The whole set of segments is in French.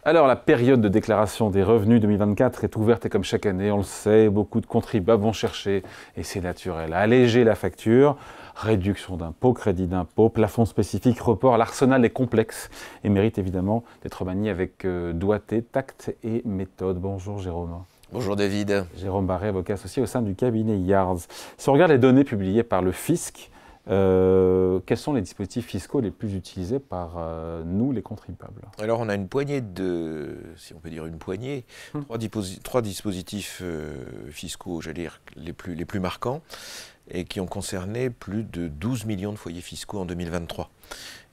Alors, la période de déclaration des revenus 2024 est ouverte et comme chaque année, on le sait, beaucoup de contribuables vont chercher, et c'est naturel, à alléger la facture. Réduction d'impôts, crédit d'impôt, plafond spécifique, report, l'arsenal est complexe et mérite évidemment d'être manié avec doigté, tact et méthode. Bonjour Jérôme. Bonjour David. Jérôme Barré, avocat associé au sein du cabinet Yards. Si on regarde les données publiées par le fisc, quels sont les dispositifs fiscaux les plus utilisés par nous, les contribuables? Alors on a une poignée de, si on peut dire une poignée, trois dispositifs fiscaux, j'allais dire les plus marquants, et qui ont concerné plus de 12 millions de foyers fiscaux en 2023,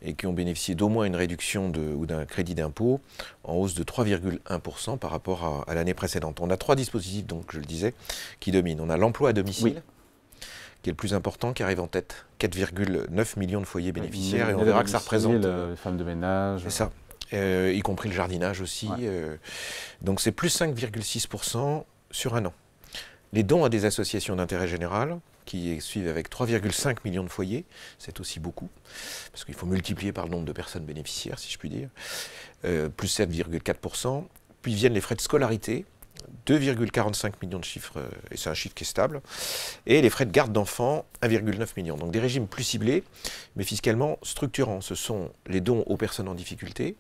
et qui ont bénéficié d'au moins une réduction ou d'un crédit d'impôt en hausse de 3,1% par rapport à l'année précédente. On a trois dispositifs, donc je le disais, qui dominent. On a l'emploi à domicile. Oui. Qui est le plus important, qui arrive en tête. 4,9 millions de foyers bénéficiaires, et on verra que ça représente... les femmes de ménage... C'est ça, y compris le jardinage aussi. Ouais. Donc c'est plus 5,6% sur un an. Les dons à des associations d'intérêt général, qui suivent avec 3,5 millions de foyers, c'est aussi beaucoup, parce qu'il faut multiplier par le nombre de personnes bénéficiaires, si je puis dire, plus 7,4%. Puis viennent les frais de scolarité, 2,45 millions de chiffres, et c'est un chiffre qui est stable, et les frais de garde d'enfants, 1,9 million. Donc des régimes plus ciblés, mais fiscalement structurants. Ce sont les dons aux personnes en difficulté,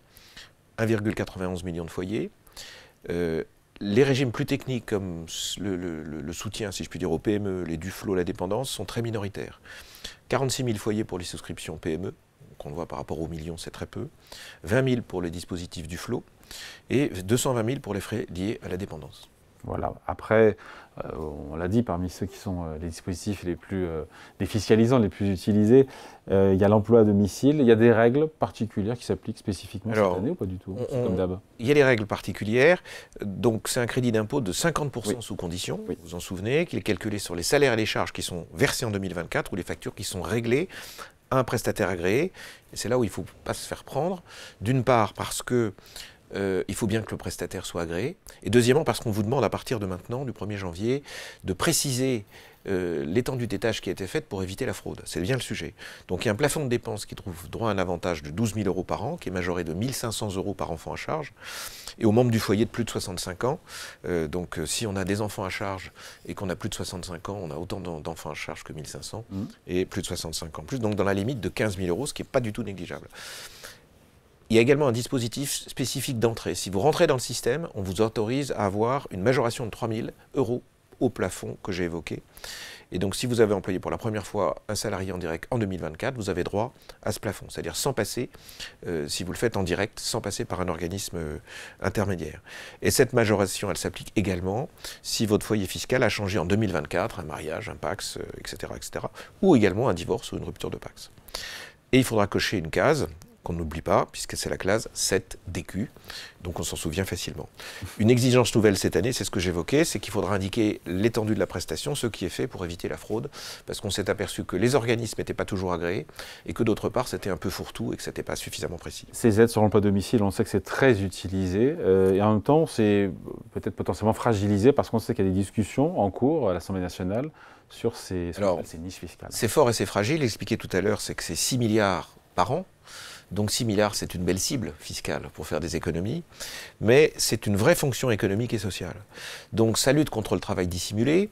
1,91 million de foyers, les régimes plus techniques comme le soutien, si je puis dire, aux PME, les DUFLO, la dépendance, sont très minoritaires. 46 000 foyers pour les souscriptions PME, qu'on voit par rapport aux millions, c'est très peu, 20 000 pour les dispositifs DUFLO, et 220 000 pour les frais liés à la dépendance. Voilà. Après, on l'a dit, parmi ceux qui sont les dispositifs les plus défiscalisants, les plus utilisés, il y a l'emploi à domicile. Il y a des règles particulières qui s'appliquent spécifiquement cette année ou pas du tout? Comme d'hab. Il y a des règles particulières. Donc, c'est un crédit d'impôt de 50% sous condition. Oui. Vous vous en souvenez, qu'il est calculé sur les salaires et les charges qui sont versés en 2024 ou les factures qui sont réglées à un prestataire agréé. Et c'est là où il ne faut pas se faire prendre. D'une part, parce que il faut bien que le prestataire soit agréé. Et deuxièmement, parce qu'on vous demande à partir de maintenant, du 1er janvier, de préciser l'étendue des tâches qui a été faite pour éviter la fraude. C'est bien le sujet. Donc il y a un plafond de dépenses qui trouve droit à un avantage de 12 000 euros par an, qui est majoré de 1 500 euros par enfant à charge. Et aux membres du foyer de plus de 65 ans, donc si on a des enfants à charge et qu'on a plus de 65 ans, on a autant d'enfants à charge que 1 500, et plus de 65 ans plus, donc dans la limite de 15 000 euros, ce qui n'est pas du tout négligeable. Il y a également un dispositif spécifique d'entrée. Si vous rentrez dans le système, on vous autorise à avoir une majoration de 3 000 euros au plafond que j'ai évoqué. Et donc, si vous avez employé pour la première fois un salarié en direct en 2024, vous avez droit à ce plafond. C'est-à-dire sans passer, si vous le faites en direct, sans passer par un organisme intermédiaire. Et cette majoration, elle s'applique également si votre foyer fiscal a changé en 2024, un mariage, un PACS, etc., etc., ou également un divorce ou une rupture de PACS. Et il faudra cocher une case qu'on n'oublie pas, puisque c'est la classe 7DQ, donc on s'en souvient facilement. Une exigence nouvelle cette année, c'est ce que j'évoquais, c'est qu'il faudra indiquer l'étendue de la prestation, ce qui est fait pour éviter la fraude, parce qu'on s'est aperçu que les organismes n'étaient pas toujours agréés, et que d'autre part, c'était un peu fourre-tout, et que ce n'était pas suffisamment précis. Ces aides sur l'emploi à domicile, on sait que c'est très utilisé, et en même temps, c'est peut-être potentiellement fragilisé, parce qu'on sait qu'il y a des discussions en cours à l'Assemblée nationale sur ces niches fiscales. C'est fort et c'est fragile, l'expliqué tout à l'heure, c'est que c'est 6 milliards par an. Donc 6 milliards, c'est une belle cible fiscale pour faire des économies, mais c'est une vraie fonction économique et sociale. Donc ça lutte contre le travail dissimulé,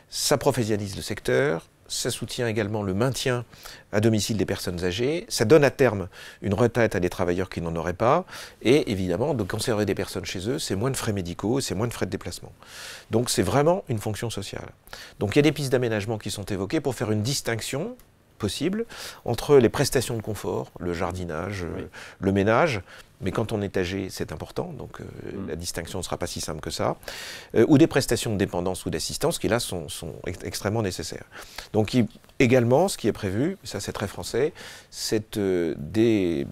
ça professionnalise le secteur, ça soutient également le maintien à domicile des personnes âgées, ça donne à terme une retraite à des travailleurs qui n'en auraient pas, et évidemment, de conserver des personnes chez eux, c'est moins de frais médicaux, c'est moins de frais de déplacement. Donc c'est vraiment une fonction sociale. Donc il y a des pistes d'aménagement qui sont évoquées pour faire une distinction possible entre les prestations de confort, le jardinage, le ménage, mais quand on est âgé, c'est important, donc la distinction ne sera pas si simple que ça, ou des prestations de dépendance ou d'assistance qui là sont extrêmement nécessaires. Donc également, ce qui est prévu, ça c'est très français, c'est des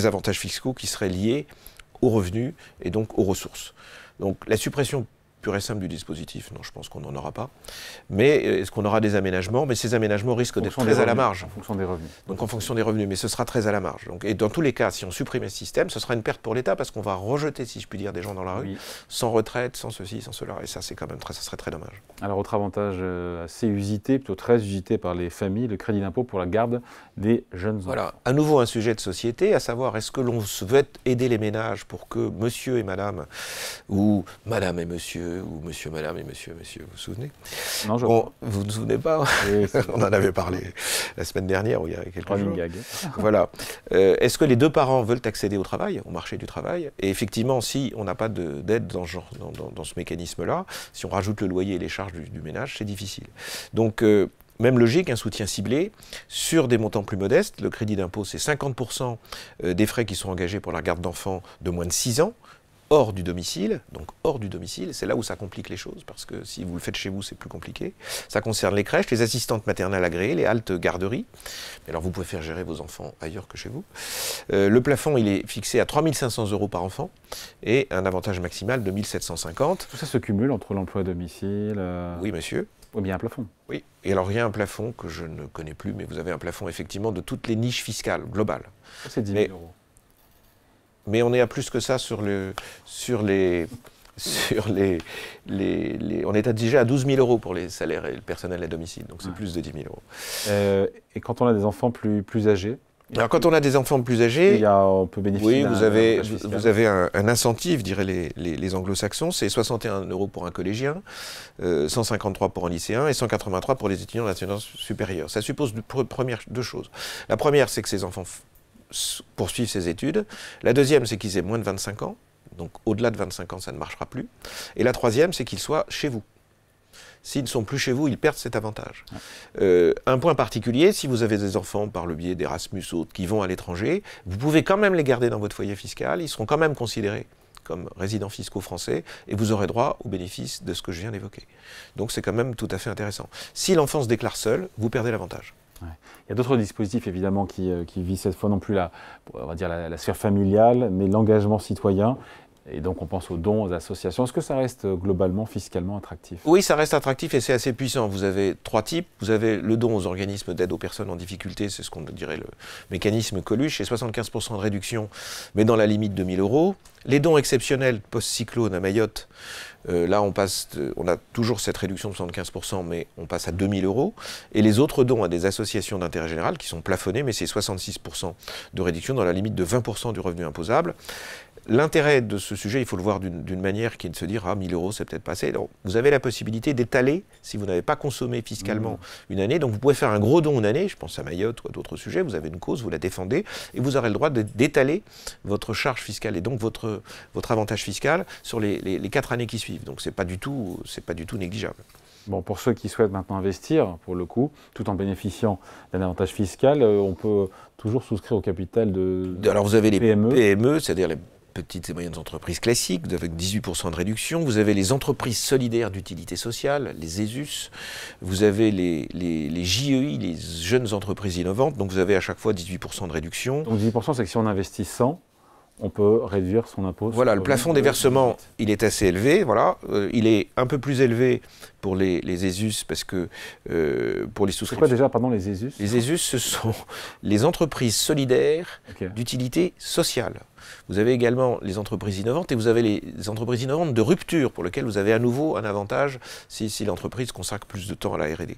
avantages fiscaux qui seraient liés aux revenus et donc aux ressources. Donc la suppression pur et simple du dispositif, non, je pense qu'on n'en aura pas. Mais est-ce qu'on aura des aménagements? Mais ces aménagements risquent d'être très à la marge. En fonction des revenus. Donc en fonction des revenus, mais ce sera très à la marge. Donc, et dans tous les cas, si on supprimait ce système, ce sera une perte pour l'État parce qu'on va rejeter, si je puis dire, des gens dans la rue, sans retraite, sans ceci, sans cela. Et ça, c'est quand même ça serait très dommage. Alors, autre avantage assez usité, plutôt très usité par les familles, le crédit d'impôt pour la garde des jeunes enfants. Voilà, à nouveau un sujet de société, à savoir est-ce que l'on souhaite aider les ménages pour que monsieur et madame, ou madame et monsieur, ou monsieur, madame et monsieur, vous vous souvenez? Non, vous ne vous souvenez pas? Oui, on en avait parlé la semaine dernière, ou il y a quelques jours. Voilà. Est-ce que les deux parents veulent accéder au travail, au marché du travail? Et effectivement, si on n'a pas d'aide dans ce mécanisme-là, si on rajoute le loyer et les charges du ménage, c'est difficile. Donc, même logique, un soutien ciblé sur des montants plus modestes. Le crédit d'impôt, c'est 50% des frais qui sont engagés pour la garde d'enfants de moins de 6 ans, hors du domicile. Donc hors du domicile, c'est là où ça complique les choses, parce que si vous le faites chez vous, c'est plus compliqué. Ça concerne les crèches, les assistantes maternelles agréées, les haltes garderies. Mais alors vous pouvez faire gérer vos enfants ailleurs que chez vous. Le plafond, il est fixé à 3 500 € par enfant et un avantage maximal de 1 750. Tout ça se cumule entre l'emploi à domicile. Oui, monsieur. Ou bien un plafond. Oui, et alors il y a un plafond que je ne connais plus, mais vous avez un plafond effectivement de toutes les niches fiscales globales. C'est 10 000 €. Mais on est à plus que ça on est déjà à 12 000 € pour les salaires et le personnel à domicile, donc c'est plus de 10 000 €. Et quand on a des enfants plus âgés? Alors quand on a des enfants plus âgés, on peut bénéficier vous avez un incentive, diraient les anglo-saxons, c'est 61 € pour un collégien, 153 pour un lycéen et 183 pour les étudiants nationaux supérieurs. Ça suppose deux choses. La première, c'est que ces enfants poursuivent ses études. La deuxième, c'est qu'ils aient moins de 25 ans. Donc au-delà de 25 ans, ça ne marchera plus. Et la troisième, c'est qu'ils soient chez vous. S'ils ne sont plus chez vous, ils perdent cet avantage. Un point particulier, si vous avez des enfants par le biais d'Erasmus ou autres qui vont à l'étranger, vous pouvez quand même les garder dans votre foyer fiscal, ils seront quand même considérés comme résidents fiscaux français et vous aurez droit au bénéfice de ce que je viens d'évoquer. Donc c'est quand même tout à fait intéressant. Si l'enfant se déclare seul, vous perdez l'avantage. Ouais. Il y a d'autres dispositifs évidemment qui visent cette fois non plus la sphère familiale, mais l'engagement citoyen. Et donc on pense aux dons, aux associations. Est-ce que ça reste globalement fiscalement attractif? Oui, ça reste attractif et c'est assez puissant. Vous avez 3 types. Vous avez le don aux organismes d'aide aux personnes en difficulté, c'est ce qu'on dirait le mécanisme Coluche, et 75% de réduction, mais dans la limite de 1 000 €. Les dons exceptionnels post-cyclone à Mayotte, là on a toujours cette réduction de 75%, mais on passe à 2 000 €. Et les autres dons à des associations d'intérêt général qui sont plafonnés, mais c'est 66% de réduction dans la limite de 20% du revenu imposable. L'intérêt de ce sujet, il faut le voir d'une manière qui est de se dire « Ah, 1 000 € c'est peut-être pas assez ». Donc, vous avez la possibilité d'étaler, si vous n'avez pas consommé fiscalement une année, donc vous pouvez faire un gros don une année, je pense à Mayotte ou à d'autres sujets, vous avez une cause, vous la défendez, et vous aurez le droit d'étaler votre charge fiscale et donc votre avantage fiscal sur les 4 années qui suivent. Donc c'est pas du tout négligeable. Bon, pour ceux qui souhaitent maintenant investir, pour le coup, tout en bénéficiant d'un avantage fiscal, on peut toujours souscrire au capital de Alors vous avez les PME, c'est-à-dire les petites et moyennes entreprises classiques, avec 18% de réduction. Vous avez les entreprises solidaires d'utilité sociale, les ESUS. Vous avez les JEI, les jeunes entreprises innovantes. Donc vous avez à chaque fois 18% de réduction. Donc 18%, c'est que si on investit 100, on peut réduire son impôt. Voilà, le plafond des versements, il est assez élevé. Voilà. Il est un peu plus élevé pour les ESUS parce que pour les souscriptions. C'est quoi déjà, pardon, les ESUS? Les ESUS, ce sont les entreprises solidaires d'utilité sociale. Vous avez également les entreprises innovantes et vous avez les entreprises innovantes de rupture pour lesquelles vous avez à nouveau un avantage si l'entreprise consacre plus de temps à la R&D.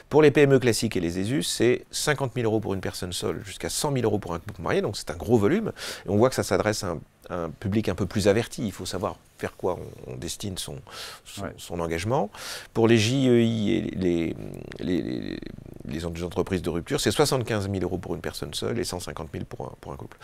Pour les PME classiques et les ESUS, c'est 50 000 € pour une personne seule jusqu'à 100 000 € pour un couple marié, donc c'est un gros volume. Et on voit que ça s'adresse à un public un peu plus averti, il faut savoir vers quoi on destine son engagement. Pour les JEI et les entreprises de rupture, c'est 75 000 € pour une personne seule et 150 000 pour un couple.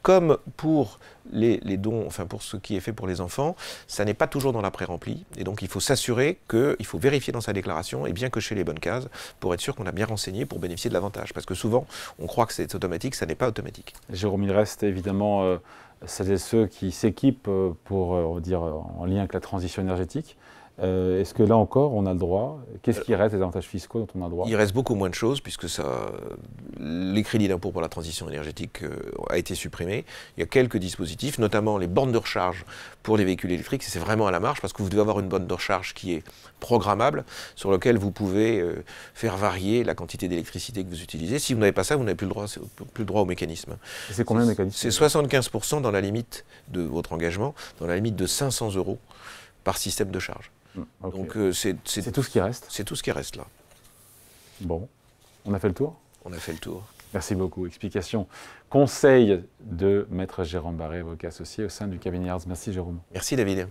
Comme pour les dons, enfin pour ce qui est fait pour les enfants, ça n'est pas toujours dans la pré-remplie, et donc il faut s'assurer qu'il faut vérifier dans sa déclaration et bien cocher les bonnes cases pour être sûr qu'on a bien renseigné pour bénéficier de l'avantage. Parce que souvent, on croit que c'est automatique, ça n'est pas automatique. Jérôme, il reste évidemment celles et ceux qui s'équipent pour, on va dire, en lien avec la transition énergétique. Est-ce que là encore, on a le droit? Qu'est-ce qui reste des avantages fiscaux dont on a le droit? Il reste beaucoup moins de choses puisque les crédits d'impôt pour la transition énergétique a été supprimé. Il y a quelques dispositifs, notamment les bornes de recharge pour les véhicules électriques. C'est vraiment à la marge parce que vous devez avoir une borne de recharge qui est programmable, sur laquelle vous pouvez faire varier la quantité d'électricité que vous utilisez. Si vous n'avez pas ça, vous n'avez plus le droit au mécanisme. C'est combien de mécanismes? C'est 75% dans la limite de votre engagement, dans la limite de 500 € par système de charge. Okay. Donc c'est tout ce qui reste? C'est tout ce qui reste là. Bon, on a fait le tour? On a fait le tour. Merci beaucoup. Explication, conseil de Maître Jérôme Barré, avocat associé au sein du cabinet Hertz. Merci Jérôme. Merci David.